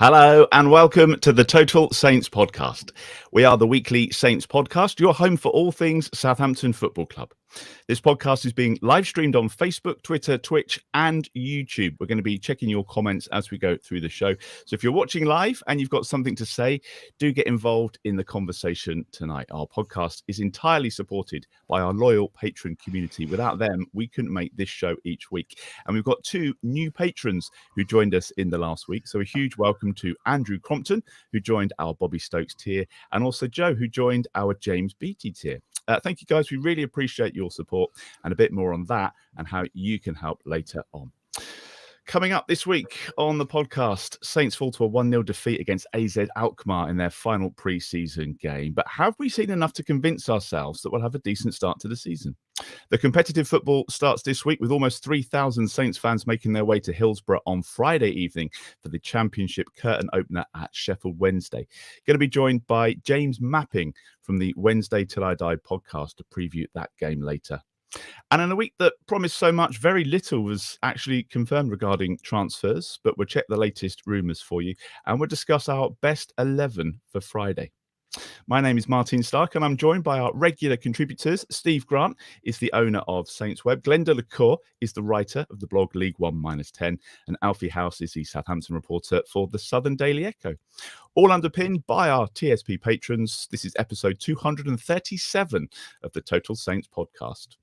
Hello and welcome to the Total Saints podcast. We are the weekly Saints podcast, your home for all things Southampton Football Club. This podcast is being live streamed on Facebook, Twitter, Twitch and YouTube. We're going to be checking your comments as we go through the show. So if you're watching live and you've got something to say, do get involved in the conversation tonight. Our podcast is entirely supported by our loyal patron community. Without them, we couldn't make this show each week. And we've got two new patrons who joined us in the last week. So a huge welcome to Andrew Crompton, who joined our Bobby Stokes tier, and also Joe, who joined our James Beattie tier. Thank you, guys. We really appreciate your support, and a bit more on that and how you can help later on. Coming up this week on the podcast, Saints fall to a 1-0 defeat against AZ Alkmaar in their final pre-season game. But have we seen enough to convince ourselves that we'll have a decent start to the season? The competitive football starts this week with almost 3,000 Saints fans making their way to Hillsborough on Friday evening for the Championship curtain opener at Sheffield Wednesday. Going to be joined by James Mappin from the Wednesday Till I Die podcast to preview that game later. And in a week that promised so much, very little was actually confirmed regarding transfers, but we'll check the latest rumours for you and we'll discuss our best 11 for Friday. My name is Martin Starke and I'm joined by our regular contributors. Steve Grant is the owner of SaintsWeb. Glen de Cour is the writer of the blog League 1-10. And Alfie House is the Southampton reporter for the Southern Daily Echo. All underpinned by our TSP patrons. This is episode 237 of the Total Saints podcast.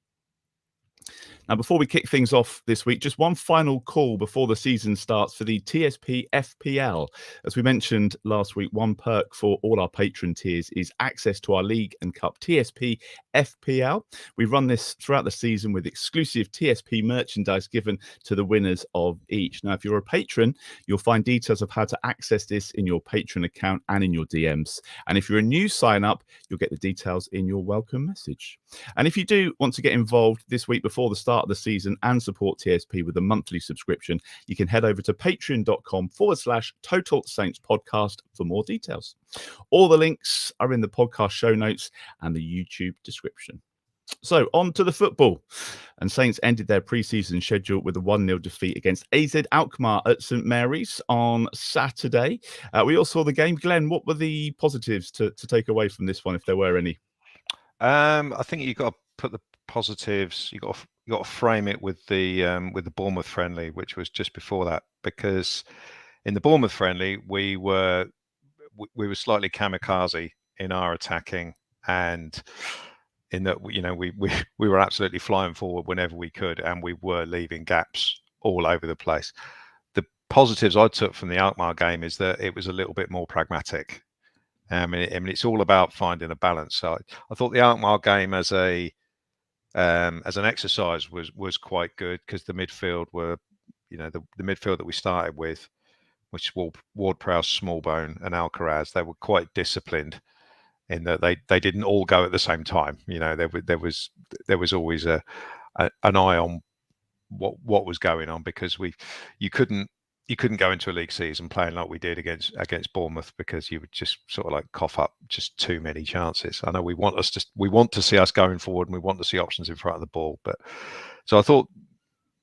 Now, before we kick things off this week, just one final call before the season starts for the TSP FPL. As we mentioned last week, one perk for all our patron tiers is access to our League and Cup TSP FPL. We run this throughout the season with exclusive TSP merchandise given to the winners of each. Now, if you're a patron, you'll find details of how to access this in your patron account and in your DMs. And if you're a new sign up, you'll get the details in your welcome message. And if you do want to get involved this week before the start of the season and support TSP with a monthly subscription, you can head over to patreon.com/Total Saints podcast for more details. All the links are in the podcast show notes and the YouTube description. So on to the football. And Saints ended their pre-season schedule with a 1-0 defeat against AZ Alkmaar at St Mary's on Saturday. We all saw the game. Glenn, what were the positives to take away from this one, if there were any? I think you've got to put the positives. You got to frame it with the Bournemouth friendly, which was just before that, because in the Bournemouth friendly we were slightly kamikaze in our attacking, and in that we were absolutely flying forward whenever we could, and we were leaving gaps all over the place. The positives I took from the Alkmaar game is that it was a little bit more pragmatic. I mean, it's all about finding a balance. So I thought the Alkmaar game as an exercise was quite good, because the midfield were, the midfield that we started with, which were Ward-Prowse, Smallbone and Alcaraz, they were quite disciplined in that they didn't all go at the same time. There was always an eye on what was going on, because you couldn't go into a league season playing like we did against Bournemouth, because you would just sort of like cough up just too many chances. I know we want to see us going forward, and we want to see options in front of the ball. But I thought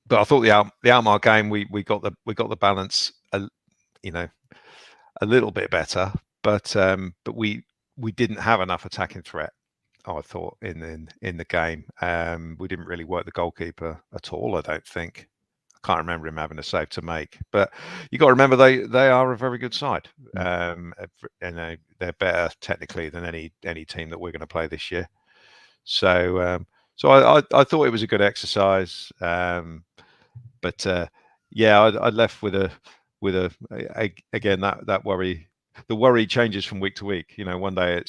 the Alkmaar game we got the balance a little bit better, but we didn't have enough attacking threat, I thought, in the game. We didn't really work the goalkeeper at all, I don't think. Can't remember him having a save to make, but you got to remember they are a very good side, and they're better technically than any team that we're going to play this year. So I thought it was a good exercise, but I left with a again that worry. The worry changes from week to week. One day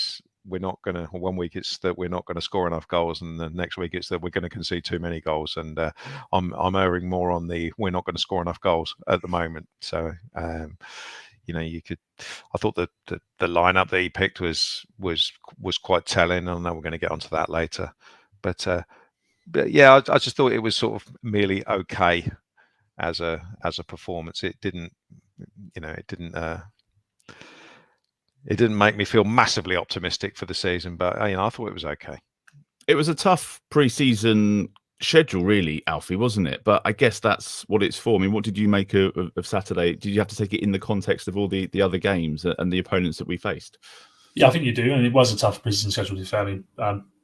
one week it's that we're not going to score enough goals, and the next week it's that we're going to concede too many goals. And I'm erring more on the we're not going to score enough goals at the moment. So I thought that the lineup that he picked was quite telling. I know we're going to get onto that later, but yeah, I just thought it was sort of merely okay as a performance. It didn't make me feel massively optimistic for the season, but I thought it was okay. It was a tough pre-season schedule, really, Alfie, wasn't it? But I guess that's what it's for. I mean, what did you make of Saturday? Did you have to take it in the context of all the other games and the opponents that we faced? Yeah, I think you do, and it was a tough preseason schedule, to be fair. I mean,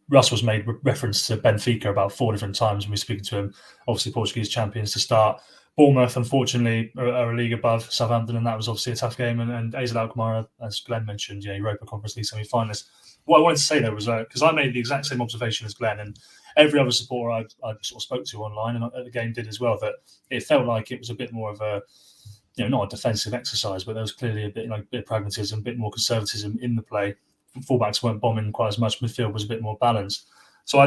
Russell's made reference to Benfica about 4 different times when we were speaking to him. Obviously, Portuguese champions to start. Bournemouth, unfortunately, are a league above Southampton, and that was obviously a tough game. And AZ Alkmaar, as Glen mentioned, Europa Conference League semi-finalists. What I wanted to say though was because I made the exact same observation as Glen, and every other supporter I sort of spoke to online and at the game did as well, that it felt like it was a bit more of a, not a defensive exercise, but there was clearly a bit of pragmatism, a bit more conservatism in the play. Fullbacks weren't bombing quite as much. Midfield was a bit more balanced. So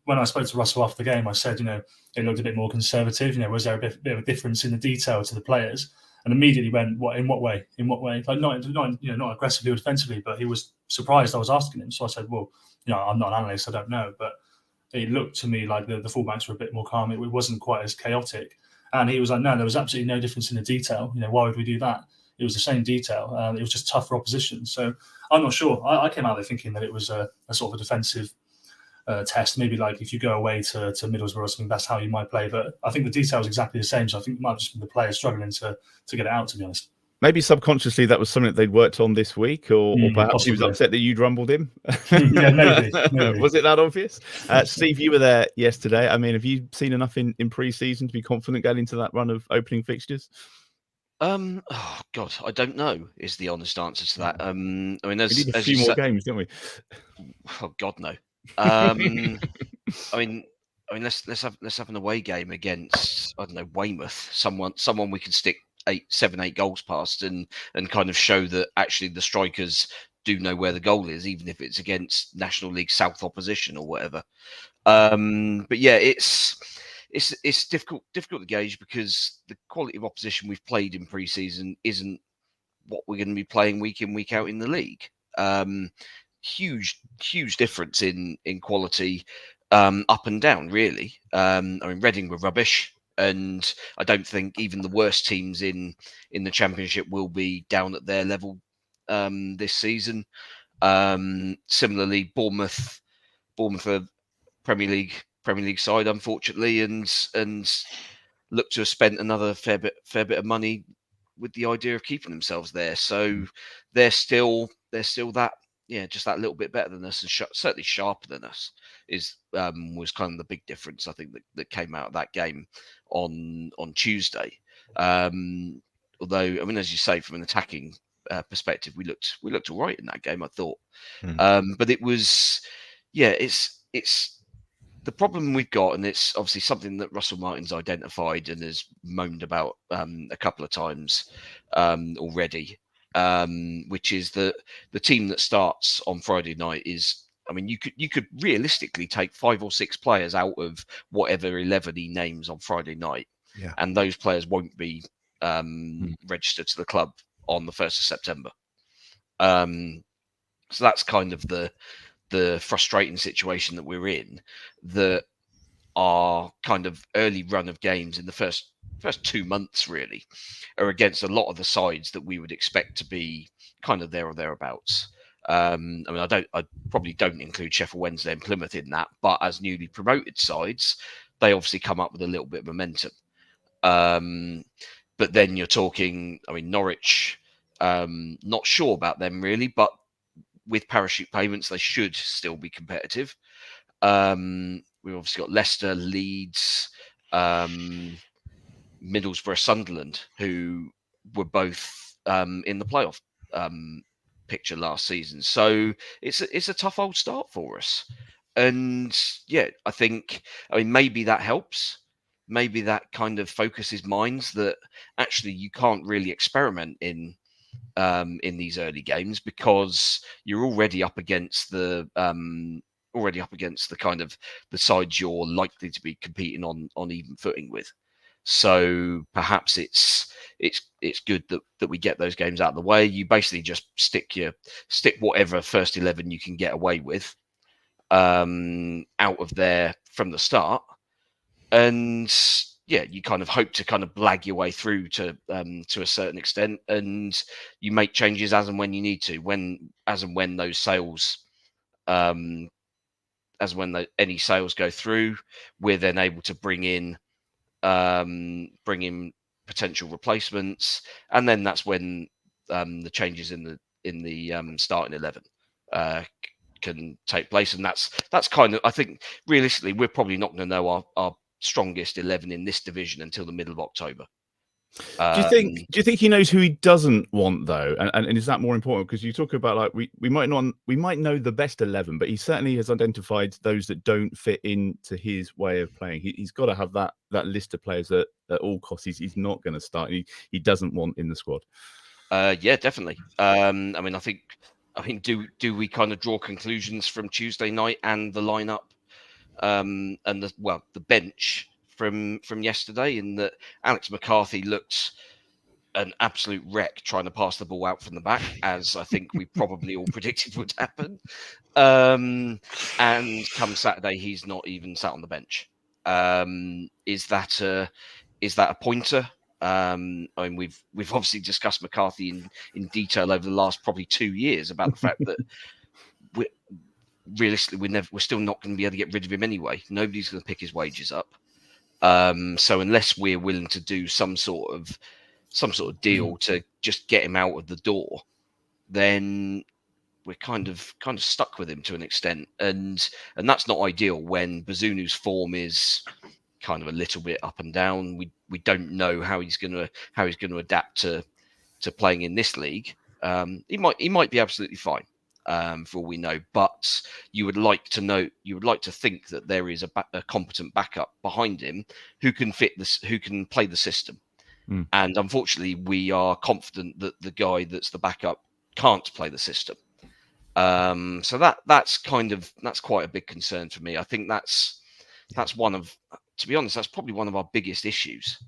when I spoke to Russell after the game, I said, it looked a bit more conservative. Was there a bit of a difference in the detail to the players? And immediately went, "What? In what way? In what way?" Like not aggressively or defensively, but he was surprised I was asking him. So I said, "Well, I'm not an analyst, I don't know, but it looked to me like the fullbacks were a bit more calm. It wasn't quite as chaotic." And he was like, "No, there was absolutely no difference in the detail. Why would we do that? It was the same detail. It was just tougher opposition." So I'm not sure. I came out there thinking that it was a sort of a defensive test. Maybe like if you go away to Middlesbrough or something, that's how you might play. But I think the detail is exactly the same. So I think it might have just been the players struggling to get it out, to be honest. Maybe subconsciously that was something that they'd worked on this week, or perhaps possibly. He was upset that you'd rumbled him. Yeah, maybe. Was it that obvious? Steve, you were there yesterday. I mean, have you seen enough in pre-season to be confident going into that run of opening fixtures? Oh God, I don't know is the honest answer to that. I mean, there's we need a few more games, don't we? Oh God, no. I mean, let's have an away game against, I don't know, Weymouth. Someone we can stick 7, 8 goals past and kind of show that actually the strikers do know where the goal is, even if it's against National League South opposition or whatever. But yeah, it's difficult to gauge because the quality of opposition we've played in pre-season isn't what we're going to be playing week in, week out in the league. Huge difference in quality up and down, really. I mean, Reading were rubbish, and I don't think even the worst teams in the Championship will be down at their level this season. Similarly, Bournemouth are Premier League side, unfortunately, and look to have spent another fair bit of money with the idea of keeping themselves there. So they're still that, just that little bit better than us, and certainly sharper than us was kind of the big difference I think that came out of that game on Tuesday. Although, I mean, as you say, from an attacking perspective, we looked all right in that game, I thought. But it was, it's the problem we've got, and it's obviously something that Russell Martin's identified and has moaned about a couple of times already, which is that the team that starts on Friday night is, I mean, you could realistically take 5 or 6 players out of whatever 11 he names on Friday night, and those players won't be registered to the club on the 1st of September. So that's kind of the frustrating situation that we're in, that our kind of early run of games in the first 2 months really are against a lot of the sides that we would expect to be kind of there or thereabouts. I mean, I probably don't include Sheffield Wednesday and Plymouth in that, but as newly promoted sides, they obviously come up with a little bit of momentum. But then you're talking, I mean, Norwich, not sure about them really, but with parachute payments, they should still be competitive. We've obviously got Leicester, Leeds, Middlesbrough, Sunderland, who were both in the playoff picture last season. So it's a tough old start for us. And I think, I mean, maybe that helps. Maybe that kind of focuses minds that actually you can't really experiment in these early games because you're already up against the kind of the sides you're likely to be competing on even footing with. So perhaps it's good that we get those games out of the way. You basically just stick whatever first 11 you can get away with out of there from the start, and you kind of hope to kind of blag your way through to a certain extent, and you make changes as and when you need to, as and when those sales any sales go through, we're then able to bring in potential replacements, and then that's when the changes in the starting 11 can take place. And that's kind of, I think, realistically, we're probably not going to know our strongest 11 in this division until the middle of October. Do you think he knows who he doesn't want though, and is that more important? Because you talk about like we might know the best 11, but he certainly has identified those that don't fit into his way of playing. He's got to have that list of players that at all costs he's not going to start. He doesn't want in the squad. Yeah, definitely. I mean, do we kind of draw conclusions from Tuesday night and the lineup, and the bench from yesterday, in that Alex McCarthy looked an absolute wreck trying to pass the ball out from the back, as I think we probably all predicted would happen. And come Saturday, he's not even sat on the bench. Is that a pointer? I mean, we've obviously discussed McCarthy in detail over the last probably 2 years about the fact that realistically we're still not going to be able to get rid of him anyway. Nobody's going to pick his wages up. So unless we're willing to do some sort of deal to just get him out of the door, then we're kind of stuck with him to an extent, and that's not ideal when Bazunu's form is kind of a little bit up and down. We don't know how he's going to adapt to playing in this league. He might be absolutely fine, for all we know, but you would like to think that there is a competent backup behind him who can play the system. And unfortunately, we are confident that the guy that's the backup can't play the system. So that's quite a big concern for me. I think that's to be honest, that's probably one of our biggest issues.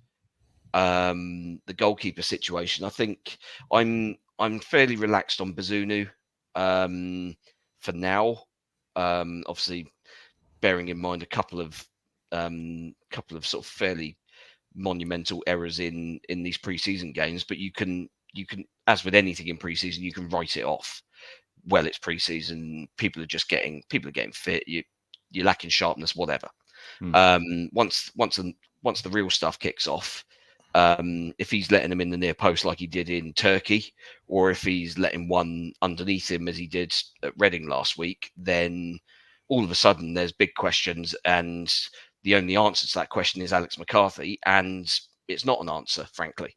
The goalkeeper situation. I think I'm fairly relaxed on Bazunu for now. Obviously, bearing in mind a couple of sort of fairly monumental errors in these preseason games, but you can, as with anything in preseason, you can write it off. Well, it's preseason. People are getting fit. You're lacking sharpness, whatever. Once the real stuff kicks off, if he's letting them in the near post like he did in Turkey, or if he's letting one underneath him as he did at Reading last week, then all of a sudden there's big questions, and the only answer to that question is Alex McCarthy, and it's not an answer, frankly.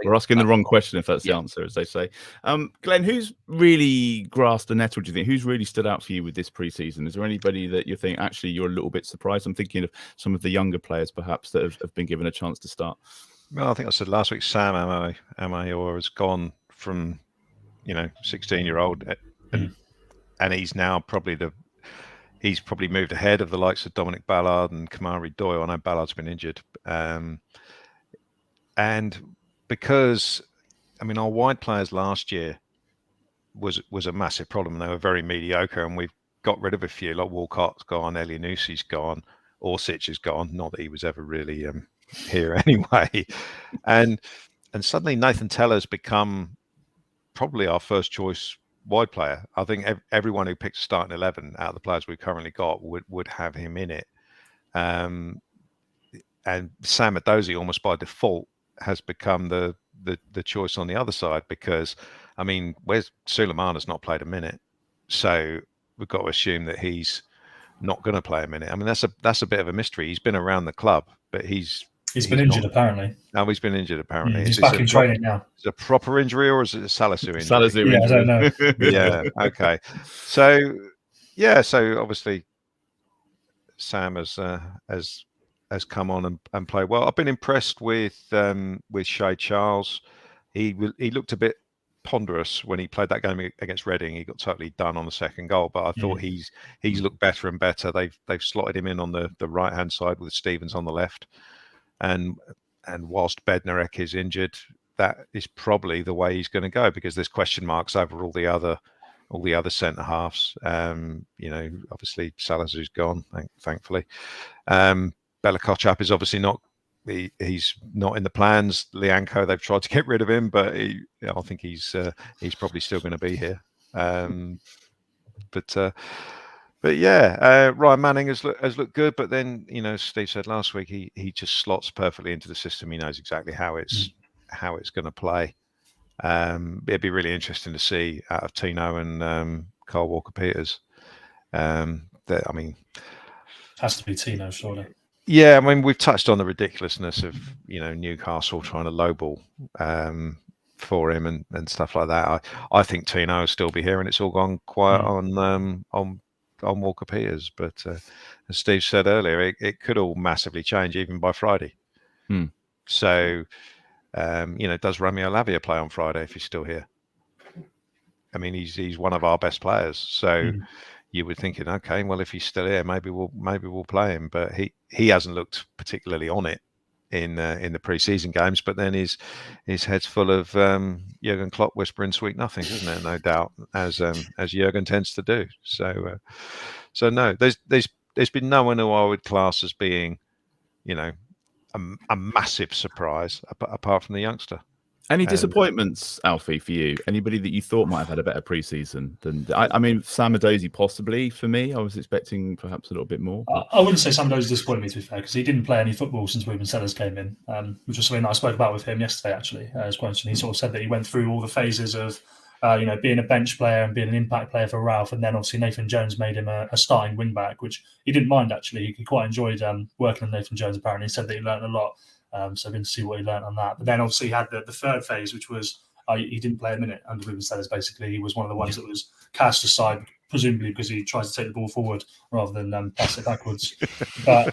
We're asking the wrong question if that's the answer, as they say. Glenn, who's really grasped the nettle, do you think? Who's really stood out for you with this pre-season? Is there anybody that you think actually you're a little bit surprised? I'm thinking of some of the younger players perhaps that have been given a chance to start. Well, I think I said last week, Sam Amayor has gone from 16-year-old, and he's now probably he's probably moved ahead of the likes of Dominic Ballard and Kamari Doyle. I know Ballard's been injured. And because, I mean, our wide players last year was a massive problem. They were very mediocre, and we've got rid of a few, like Wilcox gone, Elianussi's gone, Orsic is gone. Not that he was ever really here anyway. And suddenly Nathan Teller's become probably our first choice wide player. I think everyone who picks starting 11 out of the players we've currently got would have him in it. And Sam Adozie, almost by default, has become the choice on the other side, because, I mean, where's Suleimana's not played a minute, so we've got to assume that he's not going to play a minute. I mean, that's a bit of a mystery. He's been around the club, but he's been injured apparently. No, he's been injured apparently. He's back in training now. Is it a proper injury, or is it a Salisu injury? Salisu injury. I don't know. Yeah. Okay. So obviously Sam has come on and played well. I've been impressed with Shay Charles. He looked a bit ponderous when he played that game against Reading. He got totally done on the second goal, but I thought he's looked better and better. They've slotted him in on the right hand side with Stevens on the left, and whilst Bednarek is injured, that is probably the way he's going to go, because there's question marks over all the other centre halves. Obviously Salazar's gone, thankfully. Bella-Kotchap is obviously not. He's not in the plans. Lianco, they've tried to get rid of him, but I think he's probably still going to be here. But But yeah, Ryan Manning has looked good, but then as Steve said last week, he just slots perfectly into the system. He knows exactly how it's going to play. It'd be really interesting to see out of Tino and Carl Walker-Peters. Has to be Tino, surely. Yeah, I mean, we've touched on the ridiculousness of Newcastle trying to lowball for him and stuff like that. I think Tino will still be here, and it's all gone quiet on Walker-Peters. But as Steve said earlier, it could all massively change even by Friday. So, does Romeo Lavia play on Friday if he's still here? I mean, he's one of our best players. So you were thinking, okay, well, if he's still here, maybe we'll play him. But he hasn't looked particularly on it in the preseason games. But then his head's full of Jurgen Klopp whispering sweet nothings, isn't it? No doubt, as Jurgen tends to do. So no, there's been no one who I would class as being, a massive surprise apart from the youngster. Any disappointments, Alfie, for you? Anybody that you thought might have had a better preseason than? I mean, Sam Adozie possibly. For me, I was expecting perhaps a little bit more. I wouldn't say Sam Adozie disappointed me, to be fair, because he didn't play any football since Ruben Sellers came in, which was something I spoke about with him yesterday. Actually, as question, he sort of said that he went through all the phases of, being a bench player and being an impact player for Ralph, and then obviously Nathan Jones made him a starting wing back, which he didn't mind actually. He quite enjoyed working with Nathan Jones. Apparently, he said that he learned a lot. So I didn't see what he learned on that. But then obviously he had the third phase, which was he didn't play a minute under Ruben Sellers. Basically, he was one of the ones that was cast aside, presumably because he tries to take the ball forward rather than pass it backwards. But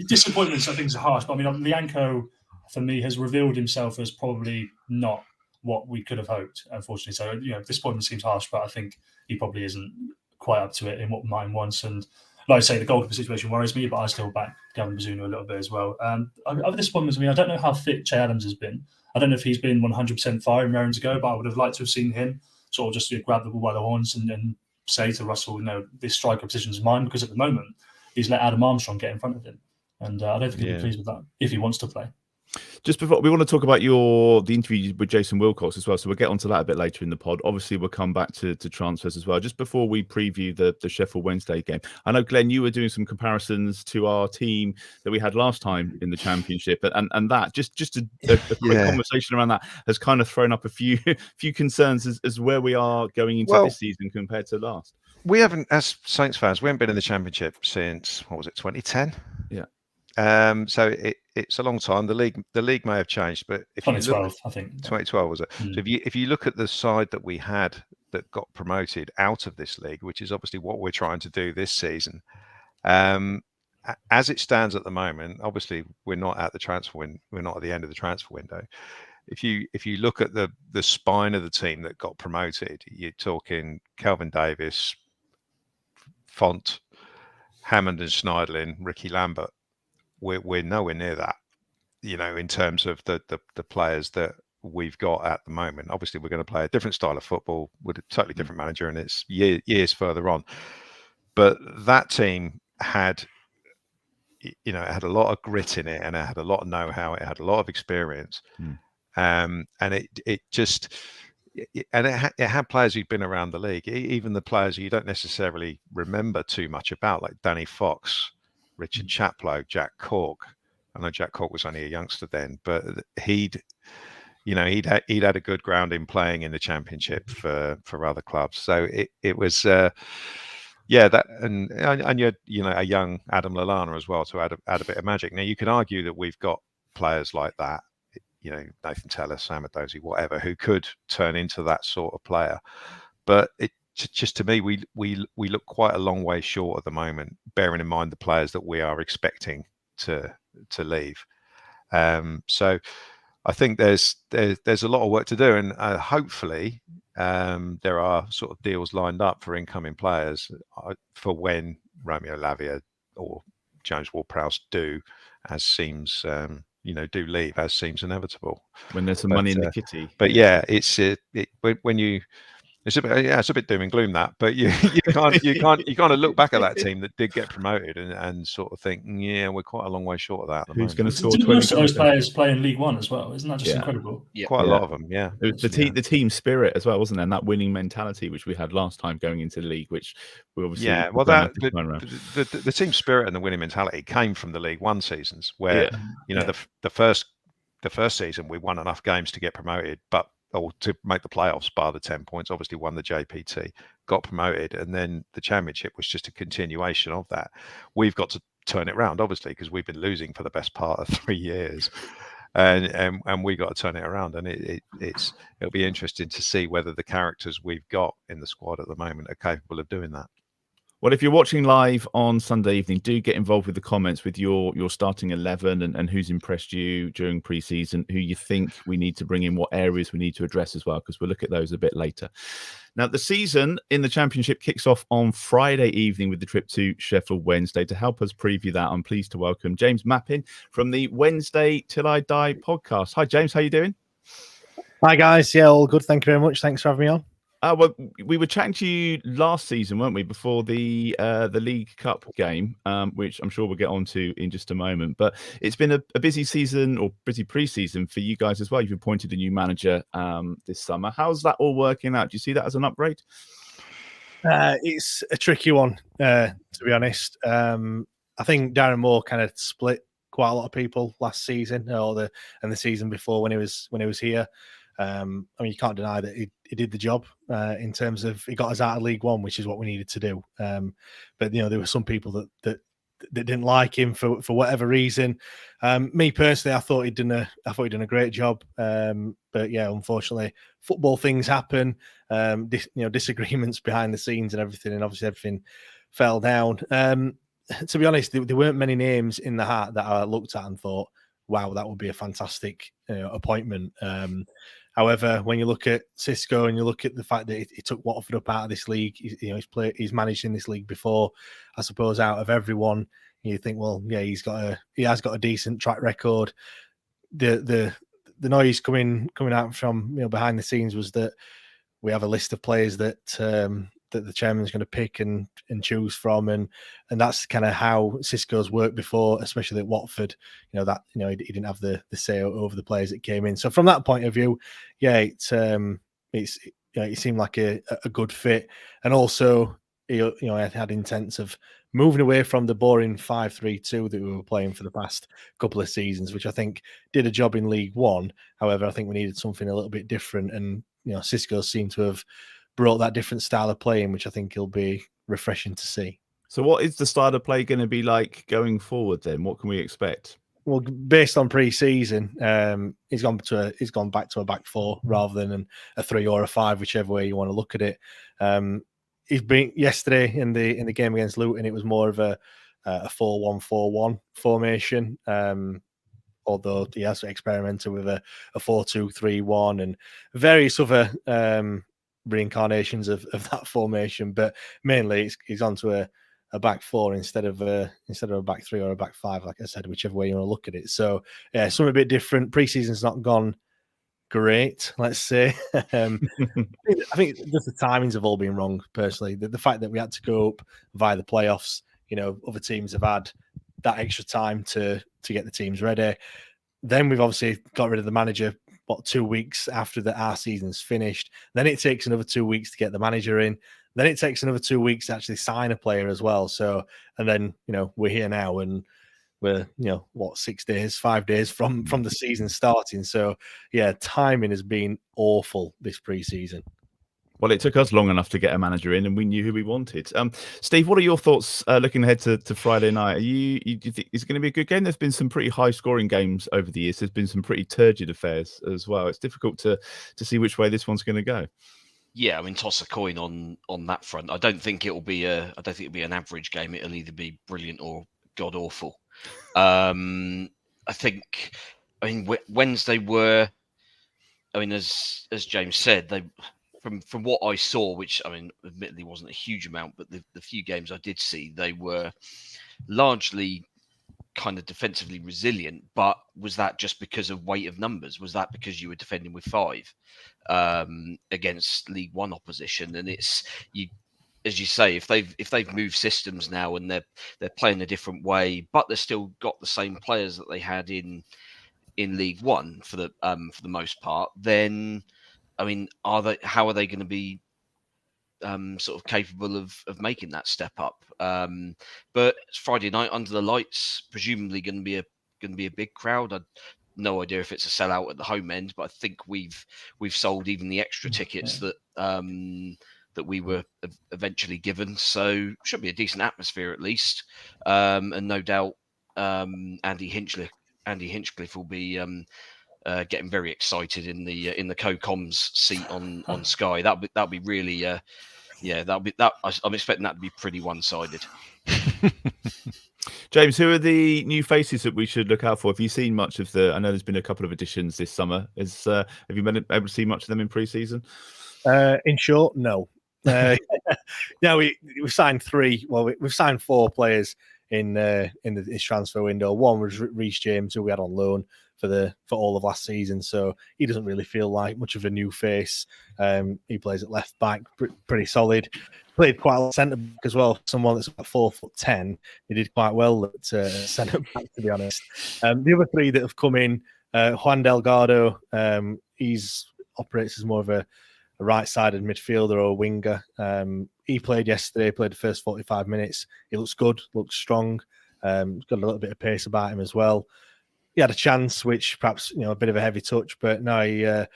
disappointments, I think, is harsh. But I mean, Lianco, for me, has revealed himself as probably not what we could have hoped, unfortunately. So, disappointment seems harsh, but I think he probably isn't quite up to it in what mine wants. And like I say, the goalkeeper situation worries me, but I still back Gavin Bazunu a little bit as well. Other disappointments, I don't know how fit Che Adams has been. I don't know if he's been 100% firing rounds ago, but I would have liked to have seen him sort of just grab the ball by the horns and say to Russell, this striker position is mine, because at the moment he's let Adam Armstrong get in front of him. And I don't think he'll be pleased with that if he wants to play. Just before, we want to talk about the interview with Jason Wilcox as well, so we'll get onto that a bit later in the pod. Obviously, we'll come back to transfers as well. Just before we preview the Sheffield Wednesday game, I know, Glenn, you were doing some comparisons to our team that we had last time in the Championship, and that just a quick conversation around that has kind of thrown up a few concerns as where we are going into this season compared to last. We haven't, as Saints fans, we haven't been in the Championship since 2010? Yeah. So it's a long time. The league may have changed, but if 2012, I think 2012 was it. So if you look at the side that we had that got promoted out of this league, which is obviously what we're trying to do this season, as it stands at the moment, obviously we're not at the transfer window. We're not at the end of the transfer window. If you look at the spine of the team that got promoted, you're talking Kelvin Davis, Font, Hammond and Schneiderlin, Ricky Lambert. We're nowhere near that, in terms of the players that we've got at the moment. Obviously, we're going to play a different style of football with a totally different manager, and it's years further on. But that team had, it had a lot of grit in it, and it had a lot of know-how. It had a lot of experience, and it had players who'd been around the league, even the players who you don't necessarily remember too much about, like Danny Fox, Richard Chaplow, Jack Cork. I know Jack Cork was only a youngster then, but he'd had a good ground in playing in the Championship for other clubs. So it was that, and you had a young Adam Lallana as well to add a bit of magic. Now you can argue that we've got players like that, Nathan Teller, Sam Adozie, whatever, who could turn into that sort of player, but just to me, we look quite a long way short at the moment, bearing in mind the players that we are expecting to leave. So I think there's a lot of work to do, and hopefully there are sort of deals lined up for incoming players for when Romeo Lavia or James Ward-Prowse do leave, as seems inevitable. When there's some money in the kitty. But yeah, it's when you It's a bit doom and gloom that, but you kind of look back at that team that did get promoted and sort of think, yeah, we're quite a long way short of that. At the Who's moment. going to score Did 20 most of those goals? players play in League One as well? Isn't that just incredible? Yeah. Quite a lot of them, yeah. It was the team spirit as well, wasn't there? And that winning mentality which we had last time going into the league, which we obviously the team spirit and the winning mentality came from the League One seasons, where the first season we won enough games to get promoted, or to make the playoffs, bar the 10 points, obviously won the JPT, got promoted, and then the championship was just a continuation of that. We've got to turn it around, obviously, because we've been losing for the best part of 3 years, and we got to turn it around. And it'll be interesting to see whether the characters we've got in the squad at the moment are capable of doing that. Well, if you're watching live on Sunday evening, do get involved with the comments with your starting 11 and who's impressed you during pre-season, who you think we need to bring in, what areas we need to address as well, because we'll look at those a bit later. Now, the season in the Championship kicks off on Friday evening with the trip to Sheffield Wednesday. To help us preview that, I'm pleased to welcome James Mappin from the Wednesday Till I Die podcast. Hi, James. How you doing? Hi, guys. Yeah, all good. Thank you very much. Thanks for having me on. Well, we were chatting to you last season, weren't we, before the League Cup game, which I'm sure we'll get on to in just a moment. But it's been a busy season, or busy pre-season for you guys as well. You've appointed a new manager this summer. How's that all working out? Do you see that as an upgrade? It's a tricky one, to be honest. I think Darren Moore kind of split quite a lot of people last season, and the season before when he was here. I mean, you can't deny that he did the job in terms of he got us out of League One, which is what we needed to do. But there were some people that didn't like him for whatever reason. Me personally, I thought he'd done a great job. But yeah, unfortunately, football things happen. Disagreements behind the scenes and everything, and obviously everything fell down. To be honest, there weren't many names in the hat that I looked at and thought, wow, that would be a fantastic appointment. However, when you look at Xisco and you look at the fact that he took Watford up out of this league, he's managed in this league before. I suppose out of everyone, you think, well, yeah, he has got a decent track record. The noise coming out from behind the scenes was that we have a list of players that the chairman's going to pick and choose from, and that's kind of how Xisco's worked before, especially at Watford. He didn't have the say over the players that came in. So from that point of view, yeah, it seemed like a good fit, and also I had intents of moving away from the boring 5-3-2 that we were playing for the past couple of seasons, which I think did a job in League One. However, I think we needed something a little bit different, and Xisco seemed to have brought that different style of playing, which I think will be refreshing to see. So what is the style of play going to be like going forward then? What can we expect? Well, based on pre-season, he's gone back to a back four rather than a 3 or a 5, whichever way you want to look at it. He's been yesterday in the game against Luton, it was more of a 4-1-4-1 formation. Although he has experimented with a 4-2-3-1 and various other reincarnations of that formation, but mainly he's onto a back four instead of a back 3 or a back 5, like I said, whichever way you want to look at it. So yeah, something a bit different. Pre-season's not gone great, let's say. I think just the timings have all been wrong, personally. The fact that we had to go up via the playoffs, other teams have had that extra time to get the teams ready. Then we've obviously got rid of the manager 2 weeks after our season's finished. Then it takes another 2 weeks to get the manager in. Then it takes another 2 weeks to actually sign a player as well. So, and then we're here now, and we're 5 days from the season starting. So yeah, timing has been awful this pre-season. Well, it took us long enough to get a manager in, and we knew who we wanted. Steve, what are your thoughts looking ahead to Friday night? Do you think it's going to be a good game? There's been some pretty high-scoring games over the years. There's been some pretty turgid affairs as well. It's difficult to see which way this one's going to go. Yeah, I mean, toss a coin on that front. I don't think it'll be an average game. It'll either be brilliant or god awful. I think. I mean, Wednesday were. I mean, as James said, they. From what I saw, which I mean, admittedly wasn't a huge amount, but the few games I did see, they were largely kind of defensively resilient, but was that just because of weight of numbers? Was that because you were defending with 5 against League One opposition? And it's, you, as you say, if they've moved systems now and they're playing a different way, but they've still got the same players that they had in League One for the most part, then I mean, how are they going to be sort of capable of making that step up? But it's Friday night under the lights, presumably going to be a big crowd. I'd no idea if it's a sellout at the home end, but I think we've sold even the extra tickets that that we were eventually given. So should be a decent atmosphere at least, and no doubt Andy Hinchcliffe will be getting very excited in the co-coms seat on Sky. That'll be really I'm expecting that to be pretty one-sided. James, who are the new faces that we should look out for? Have you seen much of I know there's been a couple of additions this summer. Have you been able to see much of them in pre-season? In short, no. Yeah, we've signed 3. Well, we've signed 4 players in this transfer window. One was Reece James, who we had on loan for all of last season, so he doesn't really feel like much of a new face. He plays at left back, pretty solid. Played quite a lot centre back as well. Someone that's about 4'10", he did quite well at centre back, to be honest. The other 3 that have come in, Juan Delgado, he's operates as more of a right-sided midfielder or a winger. He played yesterday, played the first 45 minutes. He looks good, looks strong. He's got a little bit of pace about him as well. He had a chance, which perhaps, a bit of a heavy touch, but no,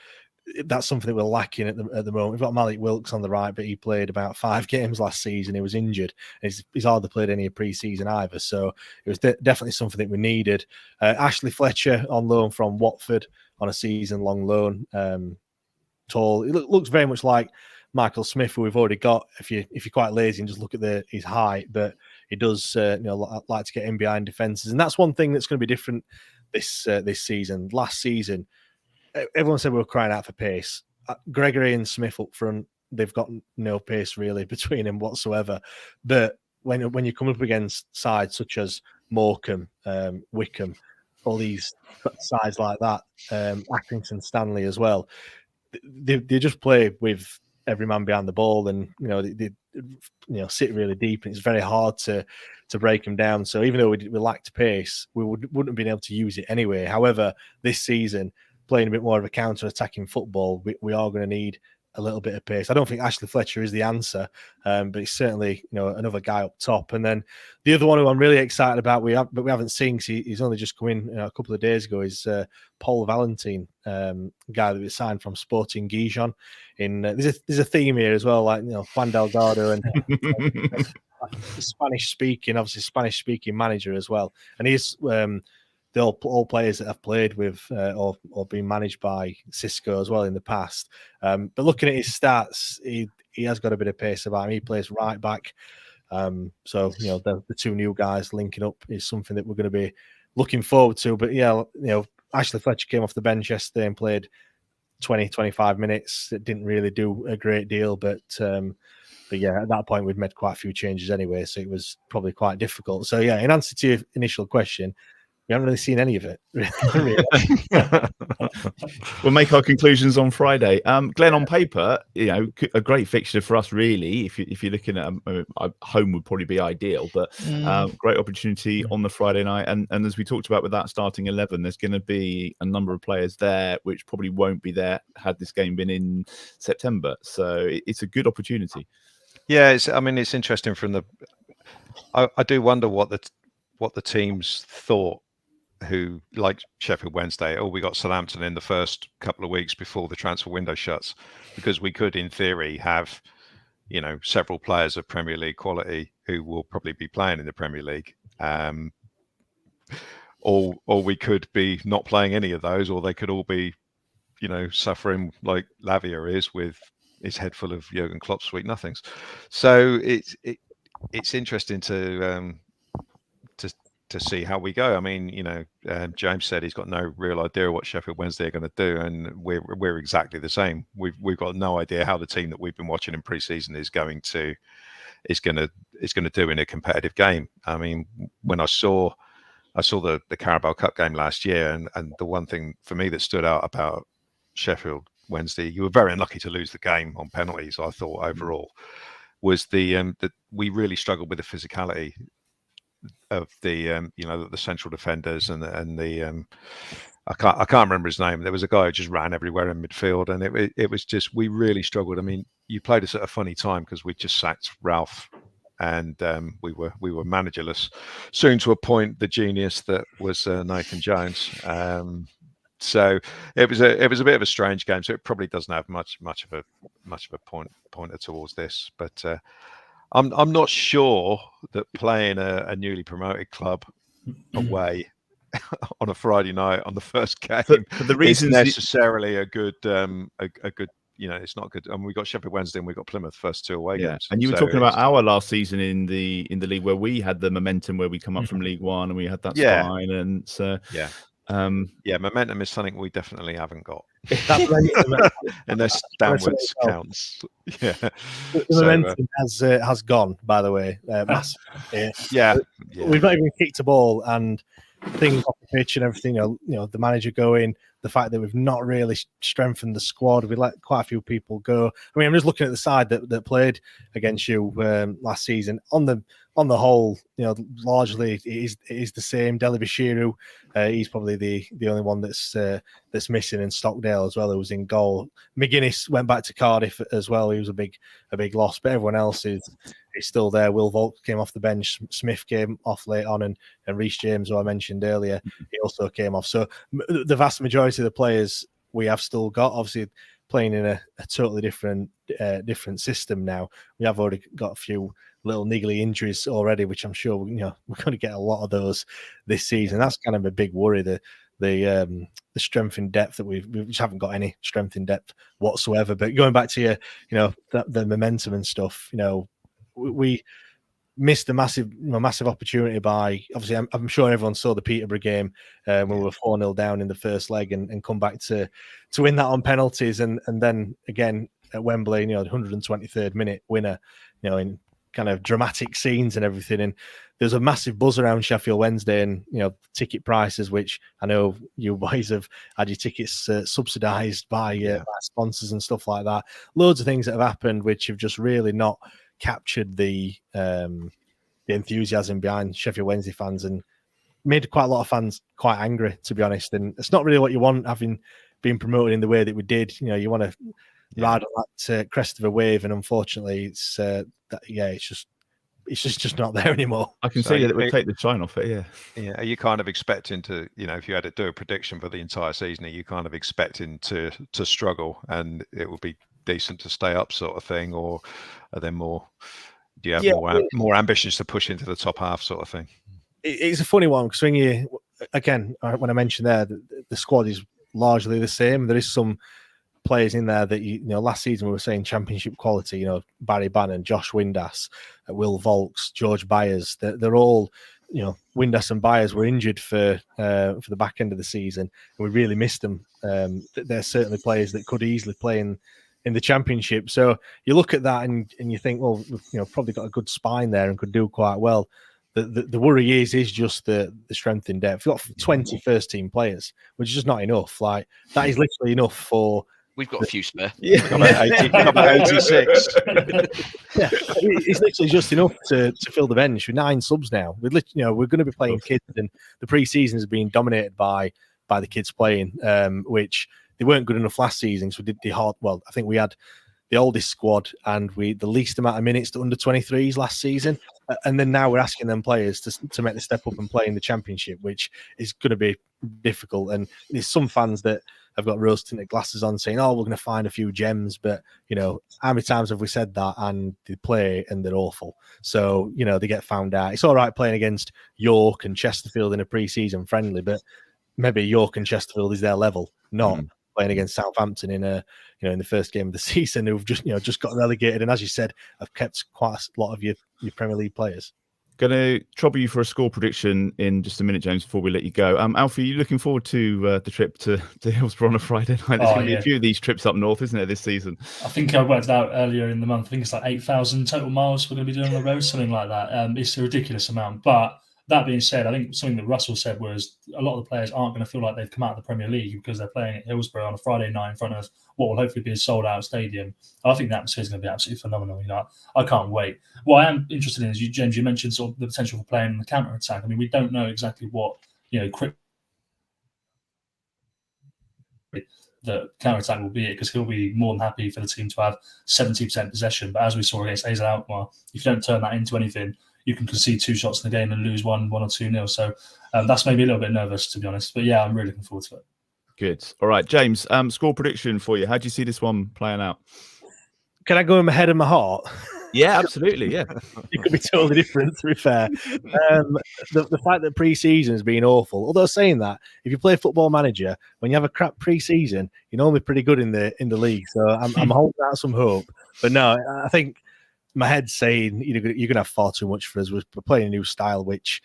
that's something that we're lacking at the moment. We've got Malik Wilkes on the right, but he played about 5 games last season. He was injured. He's hardly played any pre-season either, so it was definitely something that we needed. Ashley Fletcher on loan from Watford on a season-long loan. Tall. It looks very much like Michael Smith, who we've already got. If you're quite lazy and just look at his height, but he does like to get in behind defenses, and that's one thing that's going to be different this season. Last season, everyone said we were crying out for pace. Gregory and Smith up front, they've got no pace really between them whatsoever. But when you come up against sides such as Morecambe, Wickham, all these sides like that, Accrington, Stanley as well, they just play with every man behind the ball, and they sit really deep, and it's very hard to break them down. So even though we lacked pace, we wouldn't have been able to use it anyway. However, this season, playing a bit more of a counter-attacking football, we are going to need a little bit of pace. I don't think Ashley Fletcher is the answer, but he's certainly another guy up top. And then the other one who I'm really excited about, but we haven't seen because he's only just come in a couple of days ago, is Paul Valentin, guy that we signed from Sporting Gijon. There's a theme here as well, like Juan Delgado and Spanish speaking manager as well, and he's all players that have played with or been managed by Cisco as well in the past. But looking at his stats, he has got a bit of pace about him. He plays right back. So the 2 new guys linking up is something that we're going to be looking forward to. But yeah, Ashley Fletcher came off the bench yesterday and played 20-25 minutes. It didn't really do a great deal, but yeah, at that point we'd made quite a few changes anyway, so it was probably quite difficult. So yeah, in answer to your initial question, we haven't really seen any of it. We'll make our conclusions on Friday. Glen, on paper, a great fixture for us, really. If you're looking at home, would probably be ideal, but great opportunity on the Friday night. And as we talked about with that starting 11, there's going to be a number of players there which probably won't be there had this game been in September. So it's a good opportunity. Yeah, it's interesting from the. I do wonder what the teams thought, who, like Sheffield Wednesday, we got Southampton in the first couple of weeks before the transfer window shuts, because we could, in theory, have several players of Premier League quality who will probably be playing in the Premier League, or we could be not playing any of those, or they could all be suffering like Lavia is with his head full of Jurgen Klopp sweet nothings. So it's interesting to see how we go. I mean, James said he's got no real idea what Sheffield Wednesday are going to do, and we're exactly the same. We've got no idea how the team that we've been watching in pre-season is going to do in a competitive game. I mean, when I saw I saw the Carabao Cup game last year, and the one thing for me that stood out about Sheffield Wednesday, you were very unlucky to lose the game on penalties, I thought, overall, was that we really struggled with the physicality of the the central defenders and the I can't remember his name. There was a guy who just ran everywhere in midfield, and it was just, we really struggled. I mean, you played us at a funny time because we just sacked Ralph, and we were managerless. Soon to appoint the genius that was Nathan Jones. So it was a bit of a strange game. So it probably doesn't have much of a pointer towards this, but I'm not sure that playing a newly promoted club away on a Friday night on the first game for the reasons is necessarily a good it's not good. We got Sheffield Wednesday and we got Plymouth first 2 away games. And you were talking about our last season in the league where we had the momentum, where we come up from League One and we had that spine, and so momentum is something we definitely haven't got. Unless downwards counts. Yeah, the momentum has gone, by the way. Massive. We've not even kicked a ball, and things off the pitch and everything. The manager going. The fact that we've not really strengthened the squad, we let quite a few people go. I mean, I'm just looking at the side that played against you last season. On the whole, largely it is the same. Dele Bashiru, he's probably the only one that's missing, and Stockdale as well, who was in goal. McGuinness went back to Cardiff as well. He was a big loss, but everyone else is still there. Will Volk came off the bench. Smith came off late on, and Reece James, who I mentioned earlier, he also came off. So the vast majority of the players we have still got, obviously playing in a totally different system now. We have already got a few little niggly injuries already, which I'm sure we're going to get a lot of those this season. That's kind of a big worry. The strength in depth that we just haven't got any strength in depth whatsoever. But going back to the momentum and stuff, we missed a massive opportunity by, obviously, I'm sure everyone saw the Peterborough game when we were 4-0 down in the first leg and come back to win that on penalties, and then again at Wembley, the 123rd minute winner, in kind of dramatic scenes and everything. And there's a massive buzz around Sheffield Wednesday and ticket prices, which I know you boys have had your tickets subsidised by sponsors and stuff like that. Loads of things that have happened which have just really not captured the enthusiasm behind Sheffield Wednesday fans, and made quite a lot of fans quite angry, to be honest. And it's not really what you want, having been promoted in the way that we did. You want to ride on that crest of a wave, and unfortunately, it's just not there anymore. I can see that it would take the shine off it. Are you kind of expecting to, if you had to do a prediction for the entire season, are you kind of expecting to struggle and it would be decent to stay up, sort of thing, or are there more? Do you have more ambitions to push into the top half, sort of thing? It's a funny one because when I mentioned there, the squad is largely the same. There is some players in there that last season we were saying championship quality. Barry Bannon, Josh Windass, Will Volks, George Byers. They're all. Windass and Byers were injured for the back end of the season, and we really missed them. They're certainly players that could easily play in the championship. So you look at that and you think, well, we've probably got a good spine there and could do quite well. The worry is just the strength in depth. We've got 20 first team players, which is just not enough. Like, that is literally enough for. We've got a few spare. We've got about 86. It's literally just enough to fill the bench with 9 subs now. We're going to be playing kids, and the pre-season has been dominated by the kids playing, which they weren't good enough last season. So we did I think we had the oldest squad and the least amount of minutes to under 23s last season. And then now we're asking them players to make the step up and play in the championship, which is going to be difficult. And there's some fans that have got rose-tinted glasses on saying, we're going to find a few gems. But, how many times have we said that? And they play and they're awful. So, they get found out. It's all right playing against York and Chesterfield in a pre-season friendly, but maybe York and Chesterfield is their level, not playing against Southampton in the first game of the season, who've just got relegated, and as you said, have kept quite a lot of your Premier League players. Going to trouble you for a score prediction in just a minute, James, before we let you go. Alfie, are you looking forward to the trip to Hillsborough on a Friday night? There's going to be a few of these trips up north, isn't there, this season? I think I worked out earlier in the month. I think it's like 8,000 total miles we're going to be doing on the road, something like that. It's a ridiculous amount, but That being said, I think something that Russell said was a lot of the players aren't going to feel like they've come out of the Premier League because they're playing at Hillsborough on a Friday night in front of what will hopefully be a sold-out stadium. I think the atmosphere is going to be absolutely phenomenal. I can't wait. What I am interested in is, James, you mentioned sort of the potential for playing on the counter-attack. I mean, we don't know exactly what quick the counter-attack will be, because he'll be more than happy for the team to have 70% possession. But as we saw against AZ Alkmaar, if you don't turn that into anything, you can concede 2 shots in the game and lose 1 or 2-0. So that's made me a little bit nervous, to be honest. But yeah, I'm really looking forward to it. Good. All right, James, score prediction for you. How do you see this one playing out? Can I go in my head and my heart? Yeah, absolutely. Yeah. It could be totally different, to be fair. The fact that pre-season has been awful, although saying that, if you play Football Manager, when you have a crap pre-season, you're normally pretty good in the league. So I'm holding out some hope. But no, I think my head's saying you're going to have far too much for us. We're playing a new style, which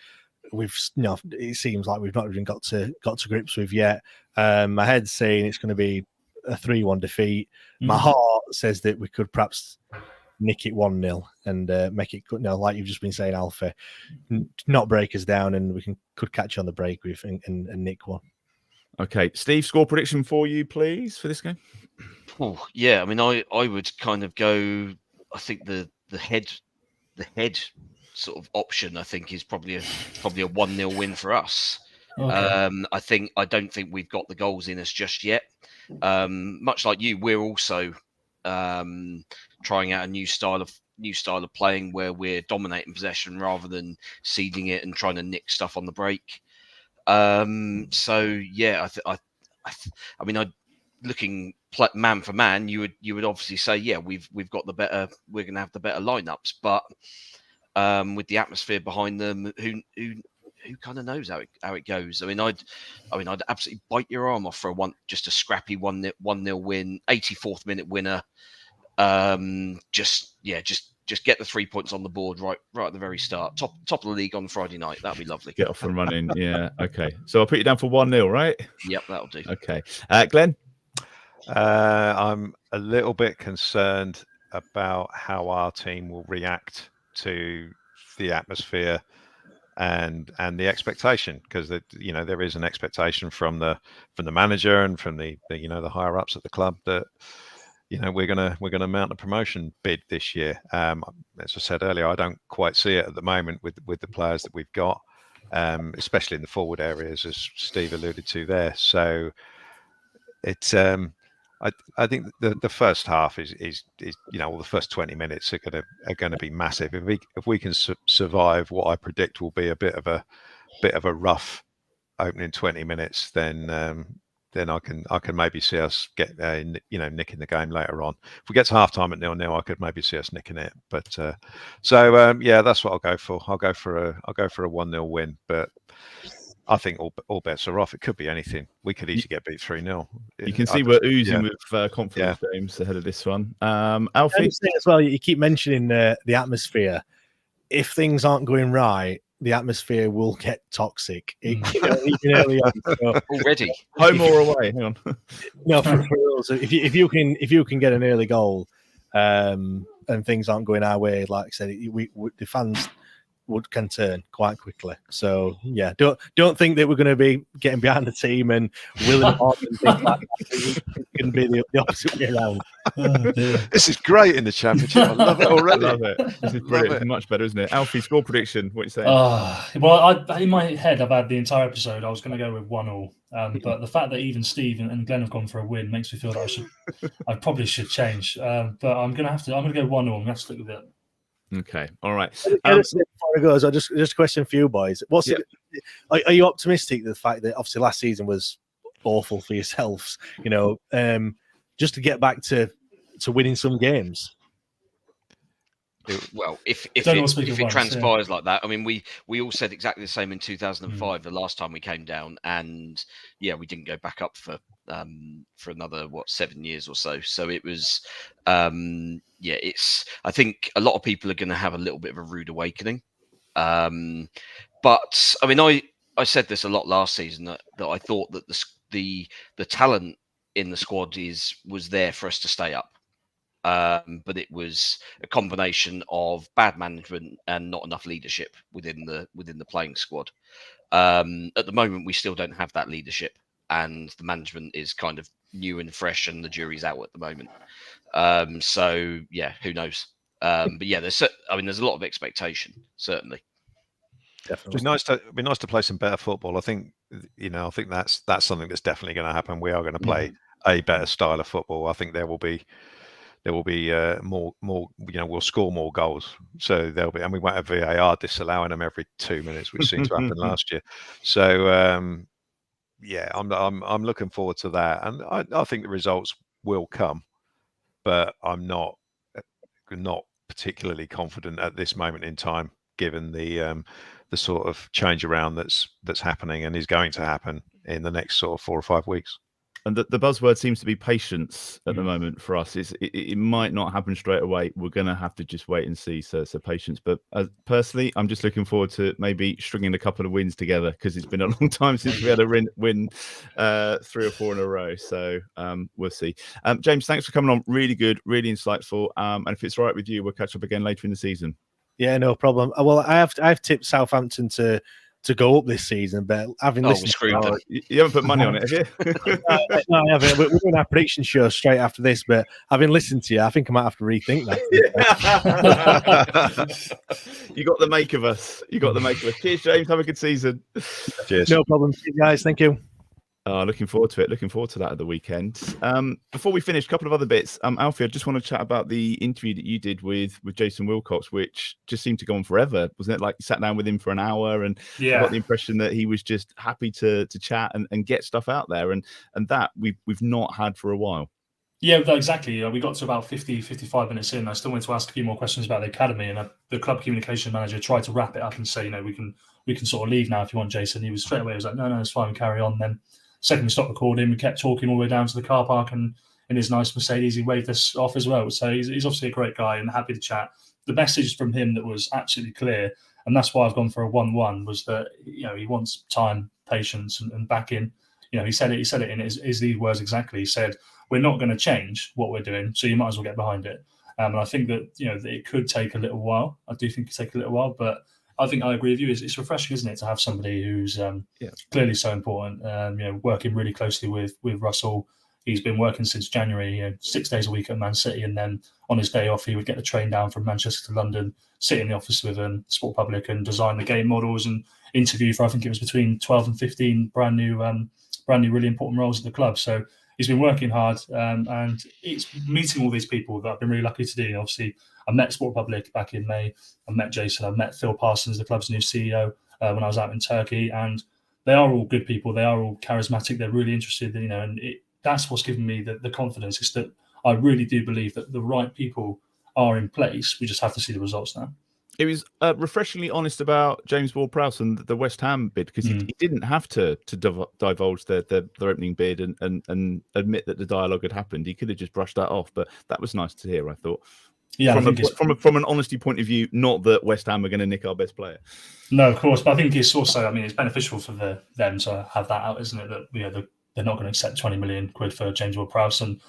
it seems like we've not even got to grips with yet. My head's saying it's going to be a 3-1 defeat. My heart says that we could perhaps nick it 1-0 and make it, like you've just been saying, Alfie, not break us down, and we could catch on the break with and nick one. Okay, Steve, score prediction for you, please, for this game. Oh yeah, I mean, I would kind of go. I think the head sort of option, I think, is probably a 1-0 win for us. Okay. I don't think we've got the goals in us just yet. Much like you, we're also trying out a new style of playing where we're dominating possession rather than ceding it and trying to nick stuff on the break. So yeah, I mean, looking man for man, you would obviously say, yeah, we're going to have the better lineups, but with the atmosphere behind them, who kind of knows how it goes? I mean, I'd absolutely bite your arm off for just a scrappy 1-0 win, 84th minute winner. Just get the 3 points on the board right at the very start. Top of the league on Friday night. That'd be lovely. Get off and running. Yeah. Okay. So I'll put you down for 1-0, right? Yep, that'll do. Okay. Glenn? I'm a little bit concerned about how our team will react to the atmosphere and the expectation, because there is an expectation from the manager and from the higher ups at the club that we're gonna mount a promotion bid this year. As I said earlier, I don't quite see it at the moment with the players that we've got, especially in the forward areas, as Steve alluded to there. So it's I think the first half is the first 20 minutes are going to be massive. If we can survive what I predict will be a bit of a rough opening 20 minutes, then I can maybe see us get nicking the game later on. If we get to half time at 0-0, I could maybe see us nicking it. But yeah, that's what I'll go for. I'll go for a 1-0 win, but I think all bets are off. It could be anything. We could easily get beat 3-0. You can see we're oozing with confidence, James, ahead of this one. Alfie? As well, you keep mentioning the atmosphere. If things aren't going right, the atmosphere will get toxic. Even early on. So, already, home or away? Hang on. No, for us, if you can get an early goal, and things aren't going our way, like I said, the fans can turn quite quickly. So yeah, don't think that we're going to be getting behind the team and willing on and things like that. It's going to be the opposite way around. This is great in the championship. I love it already. I love it. This is brilliant. It's much better, isn't it? Alfie, score prediction. What are you saying? Well, in my head, I've had the entire episode. I was going to go with 1-1. But the fact that even Steve and Glen have gone for a win makes me feel that I probably should change. But I'm going to go 1-0. I'm going to have to stick with it. Okay, all right. Before I go, so just a question for you boys. Are you optimistic that the fact that obviously last season was awful for yourselves? Just to get back to winning some games. Well, if it transpires like that, I mean, we all said exactly the same in 2005, the last time we came down, and yeah, we didn't go back up for another 7 years or so. So it was, I think a lot of people are going to have a little bit of a rude awakening. But I mean, I said this a lot last season that I thought that the talent in the squad was there for us to stay up. But it was a combination of bad management and not enough leadership within the playing squad. At the moment, we still don't have that leadership, and the management is kind of new and fresh, and the jury's out at the moment. So yeah, who knows? But yeah, there's a lot of expectation, certainly. Definitely. It'd be nice to play some better football. I think that's something that's definitely going to happen. We are going to play a better style of football. I think there will be more. We'll score more goals. So there'll be, and we won't have VAR disallowing them every 2 minutes, which seemed to happen last year. So yeah, I'm looking forward to that, and I think the results will come, but I'm not particularly confident at this moment in time, given the sort of change around that's happening and is going to happen in the next sort of 4 or 5 weeks. And the buzzword seems to be patience at the moment for us. It might not happen straight away. We're going to have to just wait and see. So patience. But personally, I'm just looking forward to maybe stringing a couple of wins together, because it's been a long time since we had a win 3 or 4 in a row. So we'll see. James, thanks for coming on. Really good, really insightful. And if it's all right with you, we'll catch up again later in the season. Yeah, no problem. Well, I've tipped Southampton to go up this season, but having listened, you haven't put money on it, have you? No, I haven't. We're doing our prediction show straight after this, but having listened to you, I think I might have to rethink that. You got the make of us. Cheers, James. Have a good season. Cheers. No problem. Cheers, guys. Thank you. Looking forward to it. Looking forward to that at the weekend. Before we finish, a couple of other bits. Alfie, I just want to chat about the interview that you did with Jason Wilcox, which just seemed to go on forever. Wasn't it? Like, you sat down with him for an hour, and I got the impression that he was just happy to chat and get stuff out there, and that we've not had for a while. Yeah, exactly. We got to about 55 minutes in. I still wanted to ask a few more questions about the academy, and the club communication manager tried to wrap it up and say, we can sort of leave now if you want, Jason. He was straight away. He was like, no, it's fine. We carry on. Then second we stopped recording, we kept talking all the way down to the car park, and in his nice Mercedes, he waved us off as well. So he's obviously a great guy and happy to chat. The message from him that was absolutely clear, and that's why I've gone for a 1-1, was that he wants time, patience, and backing. He said it in his lead words exactly. He said, we're not going to change what we're doing, so you might as well get behind it. And I think that that it could take a little while. I do think it could take a little while, but I think I agree with you. It's refreshing, isn't it, to have somebody who's clearly so important. Working really closely with Russell. He's been working since January, 6 days a week at Man City, and then on his day off, he would get the train down from Manchester to London, sit in the office with Sport Public, and design the game models and interview for, I think it was between 12 and 15 brand new, really important roles at the club. So he's been working hard, and it's meeting all these people that I've been really lucky to do. Obviously, I met Sport Public back in May. I met Jason. I met Phil Parsons, the club's new CEO, when I was out in Turkey. And they are all good people. They are all charismatic. They're really interested, and that's what's given me the confidence, is that I really do believe that the right people are in place. We just have to see the results now. It was refreshingly honest about James Ward-Prowse and the West Ham bid, because he didn't have to divulge their opening bid and admit that the dialogue had happened. He could have just brushed that off, but that was nice to hear, I thought. Yeah, from an honesty point of view, not that West Ham are going to nick our best player. No, of course, but I think it's also, it's beneficial for them to have that out, isn't it? That they're not going to accept 20 million quid for James Ward-Prowse, and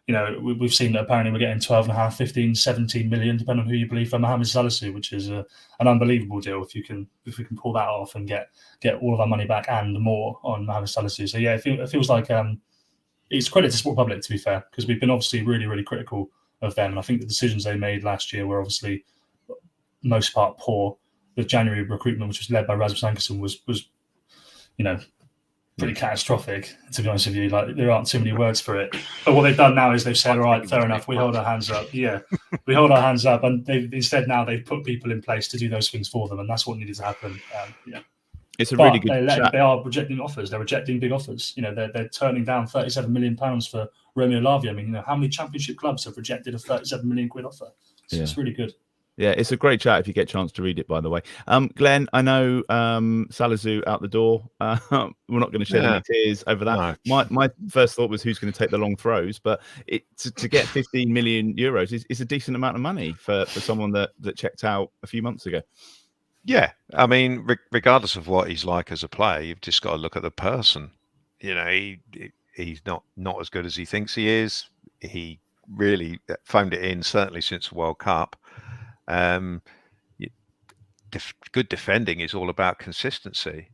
we've seen that apparently we're getting 12.5, 15, 17 million, depending on who you believe, for Mohamed Salisu, which is an unbelievable deal if we can pull that off and get all of our money back and more on Mohamed Salisu. So yeah, it feels like it's credit to Sport Public, to be fair, because we've been obviously really, really critical of them, and I think the decisions they made last year were obviously most part poor. The January recruitment, which was led by Rasmus Ankerson, was pretty catastrophic, to be honest with you. Like, there aren't too many words for it. But what they've done now is they've said, all right, fair enough, we hold our hands up. Yeah, we hold our hands up, and they've put people in place to do those things for them, and that's what needed to happen. It's a really good chat. They are rejecting offers. They're rejecting big offers. They're turning down £37 million for Romeo Lavia. How many Championship clubs have rejected a £37 million offer? It's really good. Yeah, it's a great chat if you get a chance to read it, by the way. Glenn, I know Salisu out the door. We're not going to shed any tears over that. No. My first thought was, who's going to take the long throws? But to get 15 million euros is a decent amount of money for someone that checked out a few months ago. Yeah, regardless of what he's like as a player, you've just got to look at the person. He's not as good as he thinks he is. He really phoned it in, certainly since the World Cup. Good defending is all about consistency.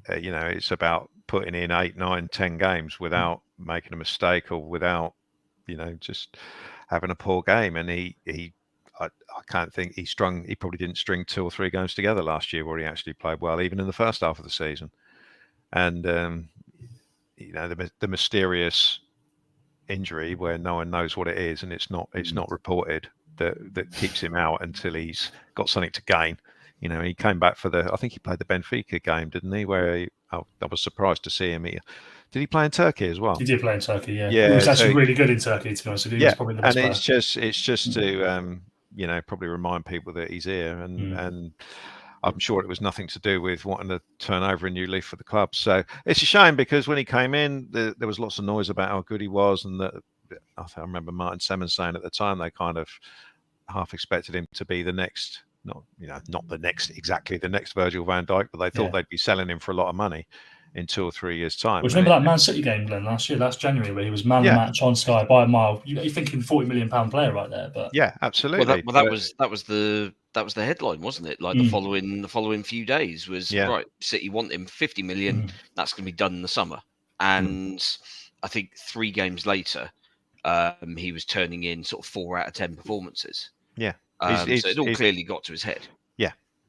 It's about putting in 8, 9, 10 games without making a mistake or without, just having a poor game. And I can't think he probably didn't string 2 or 3 games together last year where he actually played well, even in the first half of the season. And the mysterious injury where no one knows what it is and it's not reported, that keeps him out until he's got something to gain. He came back I think he played the Benfica game, didn't he? Where I was surprised to see him. Did he play in Turkey as well? He did play in Turkey, yeah. Yeah, He was actually really good in Turkey, to be honest with you. Yeah, He's probably the best player. It's just to probably remind people that he's here, and I'm sure it was nothing to do with wanting to turn over a new leaf for the club. So it's a shame, because when he came in, there was lots of noise about how good he was, and that I remember Martin Semmens saying at the time they kind of half expected him to be the next. Not exactly the next Virgil van Dijk, but they thought they'd be selling him for a lot of money in 2 or 3 years' time. Well, remember that Man City game, Glen, last January, where he was man of the match on Sky by a mile. You're thinking £40 million player right there, but yeah, absolutely. Well, that was the headline, wasn't it? Like the following few days was right. City want him 50 million. That's going to be done in the summer, and I think 3 games later, he was turning in sort of 4 out of 10 performances. Yeah. So it all clearly got to his head.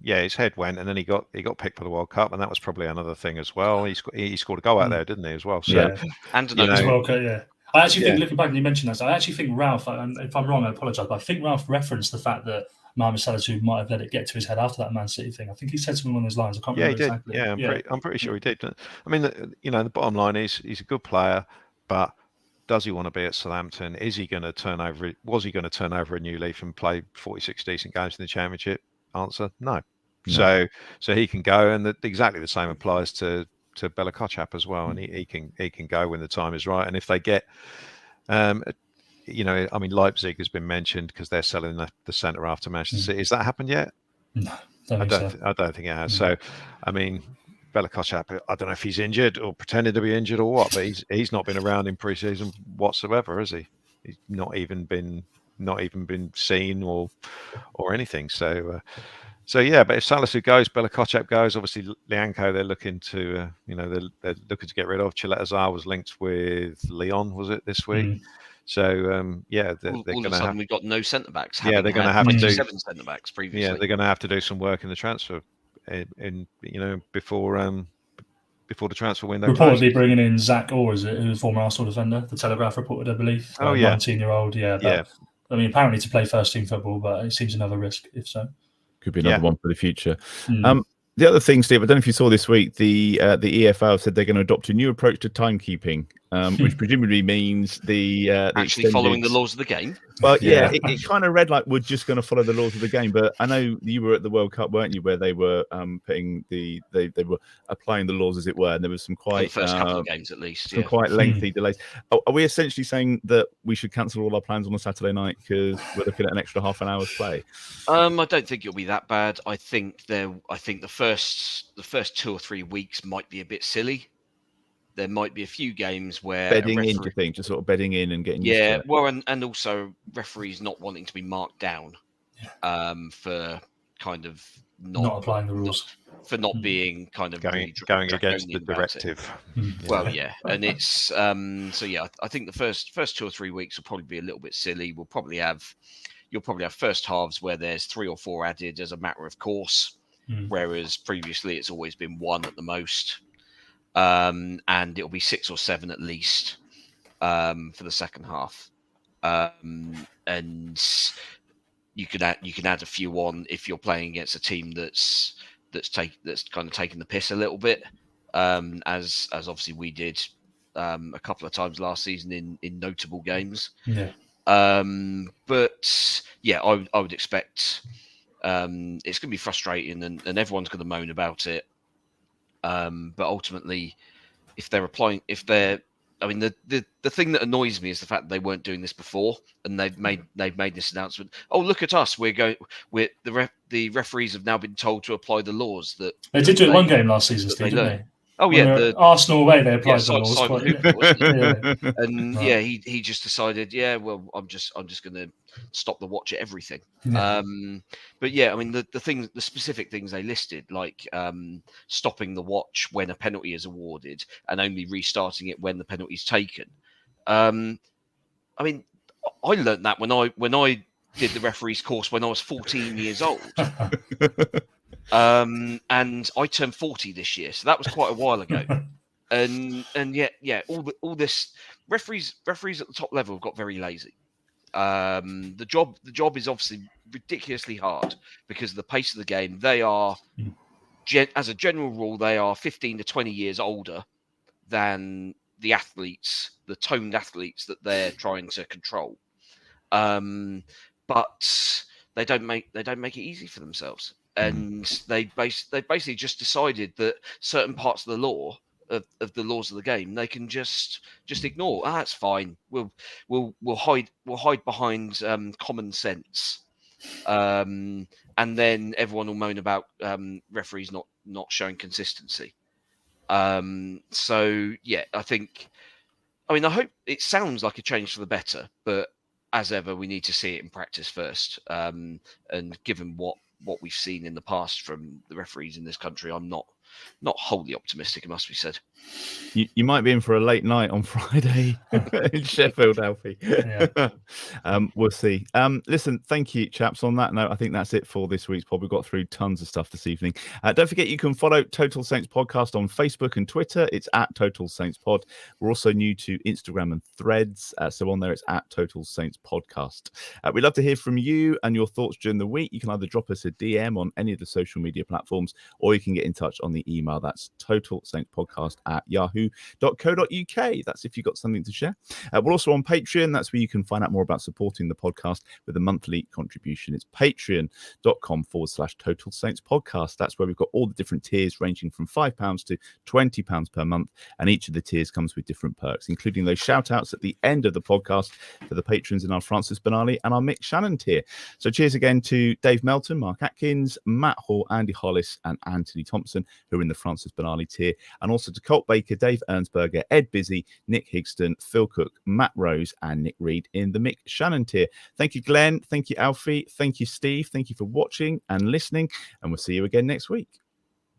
Yeah, his head went, and then he got picked for the World Cup, and that was probably another thing as well. He scored a goal out there, didn't he, as well? So, and World Cup, yeah. I actually think, looking back, and you mentioned that, I actually think Ralph, and if I'm wrong, I apologise, but I think Ralph referenced the fact that Mohamed Salah might have let it get to his head after that Man City thing. I think he said something along those lines. I can't remember exactly. Yeah, I'm pretty sure he did. I mean, the bottom line is he's a good player, but does he want to be at Southampton? Was he going to turn over a new leaf and play 46 decent games in the Championship? Answer: no. So he can go, and exactly the same applies to Bella-Kotchap as well. And he can go when the time is right. And if they get, Leipzig has been mentioned because they're selling the centre after Manchester City. Has that happened yet? No, I don't think it has. So, I mean, Bella-Kotchap, I don't know if he's injured or pretending to be injured or what, but he's not been around in pre-season whatsoever, has he? He's not even been seen or anything. So yeah, but if Salisu goes, Bella-Kotchap goes. Obviously, Lianco, they're looking to they're looking to get rid of. Chiletazar was linked with Lyon, was it this week? So they're all of a sudden we've got no centre backs. Yeah, they're going to have to do 7 centre backs previously. Yeah, they're going to have to do some work in the transfer before the transfer window. Reportedly bringing in Zach Orr, is it, who's a former Arsenal defender? The Telegraph reported, I believe. 19-year-old. Yeah. I mean, apparently to play first team football, but it seems another risk if so. Could be another one for the future. The other thing, Steve, I don't know if you saw this week, the EFL said they're going to adopt a new approach to timekeeping, which presumably means the actually following the laws of the game. Well, it kind of read like we're just going to follow the laws of the game. But I know you were at the World Cup, weren't you, where they were putting they were applying the laws, as it were, and there was some quite for the first couple of games at least, some quite lengthy delays. Are we essentially saying that we should cancel all our plans on a Saturday night because we're looking at an extra half an hour's play? I don't think it'll be that bad. I think the first 2 or 3 weeks might be a bit silly. There might be a few games where bedding in, do you think, just sort of bedding in and getting used to it? Well, and also referees not wanting to be marked down for kind of not applying the rules, for not being kind of going against the directive. Well, and it's I think the first 2 or 3 weeks will probably be a little bit silly. You'll probably have first halves where there's 3 or 4 added as a matter of course, whereas previously it's always been 1 at the most. And it'll be 6 or 7 at least for the second half, and you can add a few on if you're playing against a team that's kind of taking the piss a little bit, as obviously we did a couple of times last season in notable games. But I would expect it's going to be frustrating, and everyone's going to moan about it. But ultimately, the thing that annoys me is the fact that they weren't doing this before, and they've made this announcement. Oh, look at us! The referees have now been told to apply the laws that they did do it one game last season, Steve, didn't they? Oh When yeah, they were the at Arsenal away, they yeah, applied the laws. Simon but- Hooper, wasn't it? yeah. And Right. yeah, he just decided, yeah, well, I'm just going to stop the watch at everything. Yeah. But yeah, I mean, the specific things they listed, like stopping the watch when a penalty is awarded and only restarting it when the penalty's taken. I mean, I learned that when I did the referee's course when I was 14 years old. And I turned 40 this year, so that was quite a while ago. And yet, yeah, all this referees at the top level have got very lazy. The job is obviously ridiculously hard because of the pace of the game. They are, as a general rule, they are 15 to 20 years older than the athletes, the toned athletes that they're trying to control. But they don't make it easy for themselves, and they basically just decided that certain parts of the law of the laws of the game they can just ignore. That's fine. We'll hide behind common sense, and then everyone will moan about referees not showing consistency. So yeah, I hope it sounds like a change for the better, but as ever, we need to see it in practice first. And given what we've seen in the past from the referees in this country, I'm not wholly optimistic, it must be said. You might be in for a late night on Friday in Sheffield, Alfie. Yeah. We'll see. Listen, thank you, chaps. On that note, I think that's it for this week's pod. We've got through tons of stuff this evening. Don't forget, you can follow Total Saints Podcast on Facebook and Twitter. It's at Total Saints Pod. We're also new to Instagram and Threads. So on there, it's at Total Saints Podcast. We'd love to hear from you and your thoughts during the week. You can either drop us a DM on any of the social media platforms, or you can get in touch on the email. That's totalsaintspodcast@yahoo.co.uk. That's if you've got something to share. We're also on Patreon. That's where you can find out more about supporting the podcast with a monthly contribution. It's patreon.com/Total Saints Podcast. That's where we've got all the different tiers ranging from £5 to £20 per month. And each of the tiers comes with different perks, including those shout outs at the end of the podcast for the patrons in our Francis Benali and our Mick Shannon tier. So cheers again to Dave Melton, Mark Atkins, Matt Hall, Andy Hollis, and Anthony Thompson, who are in the Francis Benali tier, and also to Colt Baker, Dave Ernsberger, Ed Busy, Nick Higston, Phil Cook, Matt Rose, and Nick Reed in the Mick Shannon tier. Thank you, Glenn. Thank you, Alfie. Thank you, Steve. Thank you for watching and listening, and we'll see you again next week.